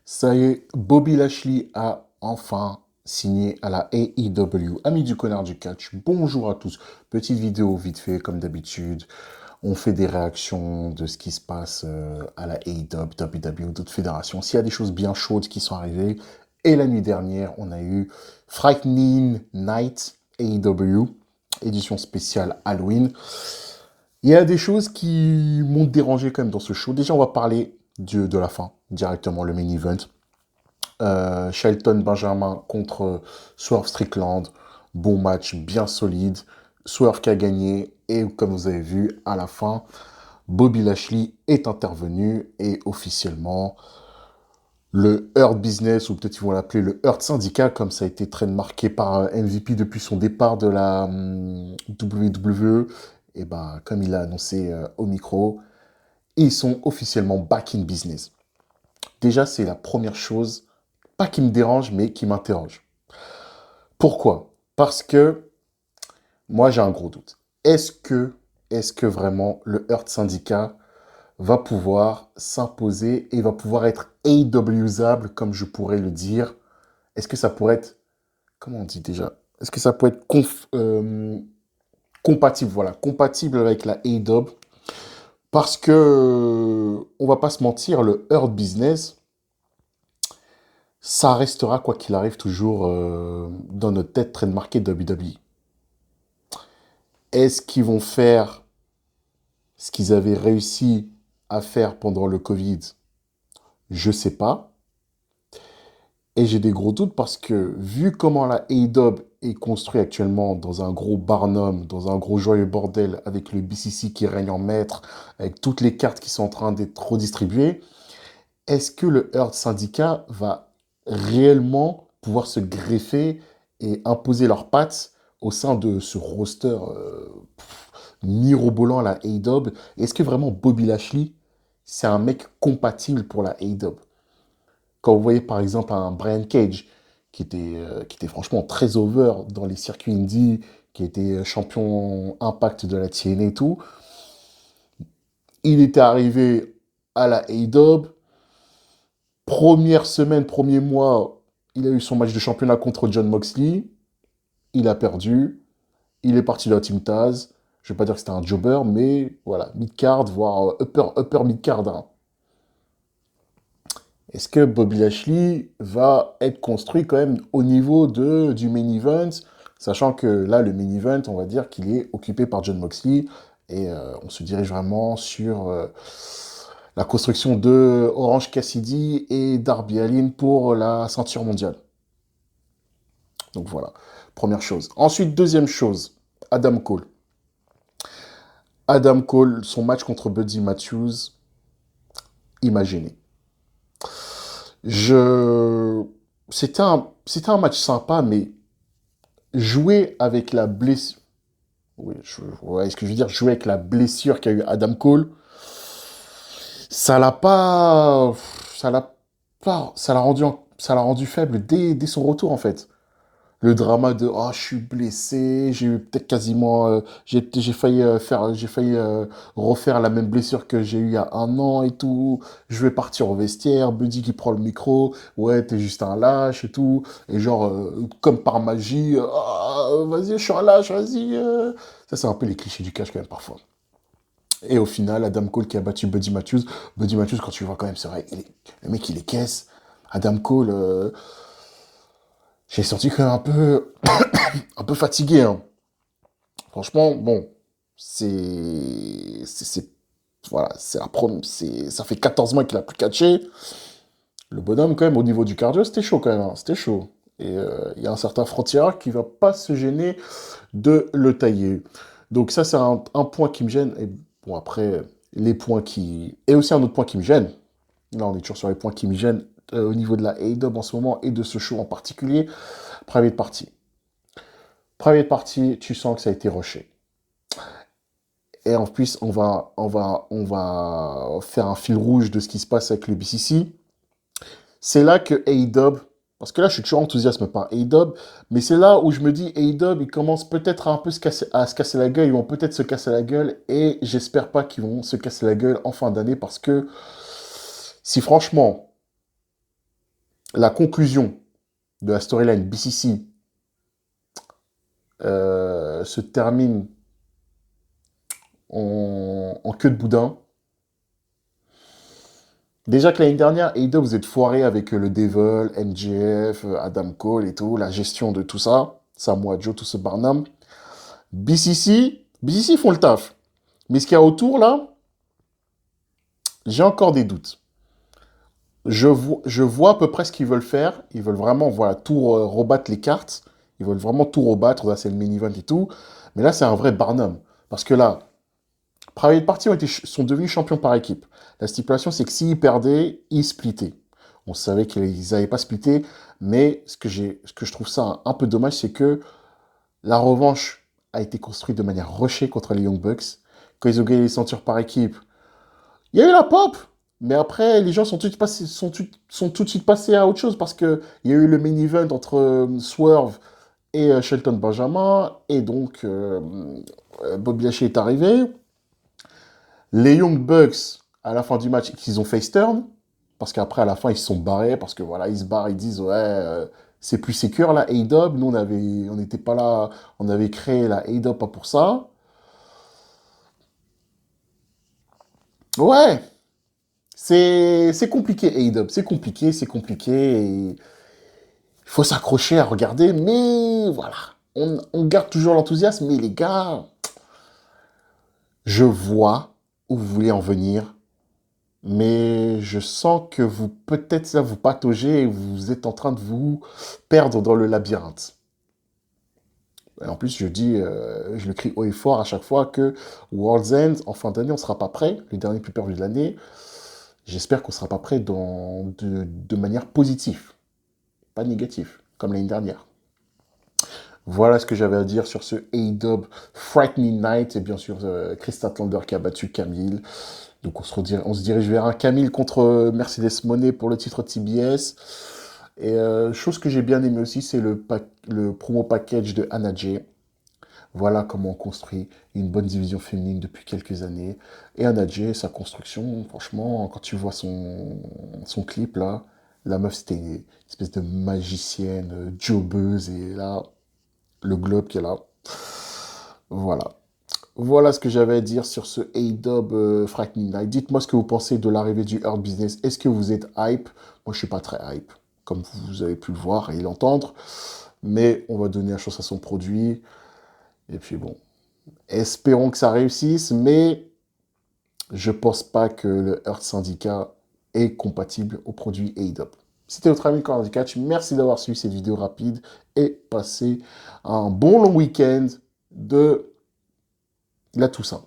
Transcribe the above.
Ça y est, Bobby Lashley a enfin signé à la AEW. Amis du connard du catch, bonjour à tous. Petite vidéo vite fait, comme d'habitude. On fait des réactions de ce qui se passe à la AEW, WWE, d'autres fédérations. S'il y a des choses bien chaudes qui sont arrivées. Et la nuit dernière, on a eu Frightening Night AEW, édition spéciale Halloween. Il y a des choses qui m'ont dérangé quand même dans ce show. Déjà, on va parler de la fin, directement, le main event. Shelton Benjamin contre Swerve Strickland. Bon match, bien solide. Swerve qui a gagné. Et comme vous avez vu, à la fin, Bobby Lashley est intervenu. Et officiellement, le Hurt Business, ou peut-être ils vont l'appeler le Hurt Syndicat, comme ça a été très marqué par MVP depuis son départ de la WWE. Et ben, comme il a annoncé au micro, ils sont officiellement back in business. Déjà, c'est la première chose, pas qui me dérange, mais qui m'interroge. Pourquoi? Parce que moi, j'ai un gros doute. Est-ce que vraiment le Hurt Syndicat va pouvoir s'imposer et va pouvoir être AEWsable, comme je pourrais le dire? Est-ce que ça pourrait être, comment on dit déjà? Est-ce que ça pourrait être compatible, voilà, compatible avec la AEW? Parce que, on va pas se mentir, le Hurt Business, ça restera, quoi qu'il arrive, toujours dans notre tête très marqué de WWE. Est-ce qu'ils vont faire ce qu'ils avaient réussi à faire pendant le Covid? Je sais pas. Et j'ai des gros doutes parce que, vu comment la AEW est construite actuellement dans un gros barnum, dans un gros joyeux bordel, avec le BCC qui règne en maître, avec toutes les cartes qui sont en train d'être redistribuées, est-ce que le Hurt Syndicat va réellement pouvoir se greffer et imposer leurs pattes au sein de ce roster mirobolant à la AEW? Est-ce que vraiment Bobby Lashley, c'est un mec compatible pour la AEW? Quand vous voyez par exemple un Brian Cage, qui était franchement très over dans les circuits indie, qui était champion Impact de la TNA et tout, il était arrivé à la AEW. Première semaine, premier mois, il a eu son match de championnat contre John Moxley. Il a perdu. Il est parti de la Team Taz. Je ne vais pas dire que c'était un jobber, mais voilà, mid-card, voire upper mid-card, hein. Est-ce que Bobby Lashley va être construit quand même au niveau du main event, sachant que là, le main event, on va dire qu'il est occupé par John Moxley, et on se dirige vraiment sur la construction de Orange Cassidy et Darby Allin pour la ceinture mondiale. Donc voilà, première chose. Ensuite, deuxième chose, Adam Cole. Adam Cole, son match contre Buddy Matthews, imaginez. Je... c'était un match sympa, mais jouer avec la blessure... Oui, ouais, ce que je veux dire, jouer avec la blessure qu'a eu Adam Cole, ça l'a pas... Ça l'a rendu faible dès son retour, en fait. Le drama de oh, je suis blessé, j'ai eu peut-être quasiment j'ai failli refaire la même blessure que j'ai eu il y a un an et tout. Je vais partir au vestiaire, Buddy qui prend le micro, ouais, t'es juste un lâche et tout, et genre comme par magie, ah, vas-y, je suis un lâche, vas-y. Ça c'est un peu les clichés du cash quand même parfois. Et au final, Adam Cole qui a battu Buddy Matthews. Buddy Matthews, quand tu le vois quand même, c'est vrai, le mec il est caisse. Adam Cole, j'ai senti quand même un peu fatigué, hein. Franchement, bon, voilà, ça fait 14 mois qu'il a plus catché. Le bonhomme, quand même, au niveau du cardio, c'était chaud quand même, hein, c'était chaud. Et il y a un certain frontière qui va pas se gêner de le tailler. Donc ça, c'est un point qui me gêne. Et bon, après, les points qui... Et aussi un autre point qui me gêne. Là, on est toujours sur les points qui me gênent au niveau de la AEW en ce moment et de ce show en particulier. Private Party. Private Party, tu sens que ça a été rushé. Et en plus, on va faire un fil rouge de ce qui se passe avec le BCC. C'est là que AEW, parce que là, je suis toujours enthousiasme par AEW, mais c'est là où je me dis, AEW, ils commencent peut-être à un peu à se casser la gueule, ils vont peut-être se casser la gueule, et j'espère pas qu'ils vont se casser la gueule en fin d'année, parce que si franchement, la conclusion de la storyline BCC se termine en queue de boudin. Déjà que l'année dernière, AEW, vous êtes foiré avec le Devil, MJF, Adam Cole et tout, la gestion de tout ça, Samoa Joe, tout ce Barnum. BCC font le taf. Mais ce qu'il y a autour, là, j'ai encore des doutes. Je vois à peu près ce qu'ils veulent faire. Ils veulent vraiment, voilà, tout rebattre les cartes. Ils veulent vraiment tout rebattre. Là, c'est le main event et tout. Mais là, c'est un vrai Barnum. Parce que là, Private Party sont devenus champions par équipe. La stipulation, c'est que s'ils perdaient, ils splittaient. On savait qu'ils n'avaient pas splitté. Mais ce que je trouve ça un peu dommage, c'est que la revanche a été construite de manière rushée contre les Young Bucks. Quand ils ont gagné les ceintures par équipe, il y a eu la pop, mais après, les gens sont tout de suite passés à autre chose parce qu'il y a eu le main event entre Swerve et Shelton Benjamin, et donc Bobby Lashley est arrivé. Les Young Bucks, à la fin du match, ils ont face turn, parce qu'après, à la fin, ils se sont barrés, parce que voilà, ils se barrent, ils disent, ouais, c'est plus sécure là, A-Dub, nous on n'était pas là, on avait créé la A-Dub pas pour ça. Ouais, c'est compliqué, A-Dub, c'est compliqué, et il faut s'accrocher à regarder, mais voilà. On garde toujours l'enthousiasme, mais les gars, je vois où vous voulez en venir, mais je sens que vous, peut-être là, vous pataugez et vous êtes en train de vous perdre dans le labyrinthe. Et en plus, je le crie haut et fort à chaque fois que World's End, en fin d'année, on ne sera pas prêt, le dernier plus perdu de l'année. J'espère qu'on ne sera pas prêt de manière positive, pas négative, comme l'année dernière. Voilà ce que j'avais à dire sur ce A-Dub Frightening Night. Et bien sûr, Chris Statlander qui a battu Camille. Donc on se dirige vers un Camille contre Mercedes Moné pour le titre TBS. Et chose que j'ai bien aimé aussi, c'est le promo package de Anna Jay. Voilà comment on construit une bonne division féminine depuis quelques années. Et Anna Jay, sa construction, franchement, quand tu vois son clip là, la meuf c'était une espèce de magicienne, jobbeuse, et là, le globe qui est là. Voilà. Voilà ce que j'avais à dire sur ce A-Dub Frightening Night. Dites-moi ce que vous pensez de l'arrivée du Hurt Business. Est-ce que vous êtes hype? Moi, je suis pas très hype, comme vous avez pu le voir et l'entendre. Mais on va donner la chance à son produit. Et puis bon, espérons que ça réussisse. Mais je pense pas que le Hurt Syndicat est compatible au produit A-Dub. C'était votre ami Corner du Catch. Merci d'avoir suivi cette vidéo rapide et passez un bon long week-end de la Toussaint.